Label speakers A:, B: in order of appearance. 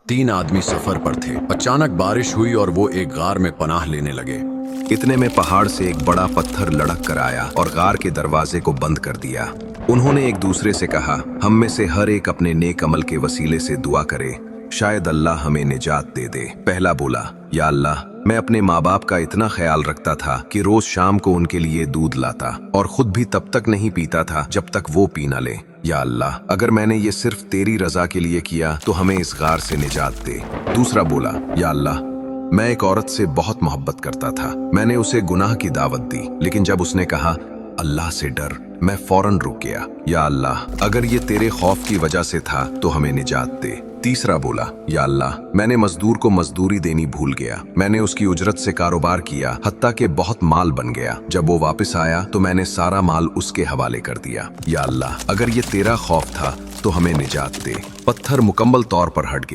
A: तीन आदमी सफर पर थे। अचानक बारिश हुई और वो एक गार में पनाह लेने लगे।
B: इतने में पहाड़ से एक बड़ा पत्थर लड़क कर आया और गार के दरवाजे को बंद कर दिया। उन्होंने एक दूसरे से कहा, हम में से हर एक अपने नेक अमल के वसीले से दुआ करे, शायद अल्लाह हमें निजात दे दे। पहला बोला, या अल्लाह, मैं अपने माँ बाप का इतना ख्याल रखता था कि रोज शाम को उनके लिए दूध लाता और खुद भी तब तक नहीं पीता था जब तक वो पी न ले। या अल्लाह, अगर मैंने ये सिर्फ तेरी रजा के लिए किया तो हमें इस गार से निजात दे। दूसरा बोला, या अल्लाह, मैं एक औरत से बहुत मोहब्बत करता था। मैंने उसे गुनाह की दावत दी, लेकिन जब उसने कहा अल्लाह से डर, मैं फौरन रुक गया। या अल्लाह, अगर ये तेरे खौफ की वजह से था तो हमें निजात दे। तीसरा बोला, या अल्लाह, मैंने मजदूर को मजदूरी देनी भूल गया। मैंने उसकी उजरत से कारोबार किया, हत्ता के बहुत माल बन गया। जब वो वापस आया तो मैंने सारा माल उसके हवाले कर दिया। या अल्लाह, अगर ये तेरा खौफ था तो हमें निजात दे। पत्थर मुकम्मल तौर पर हट गया।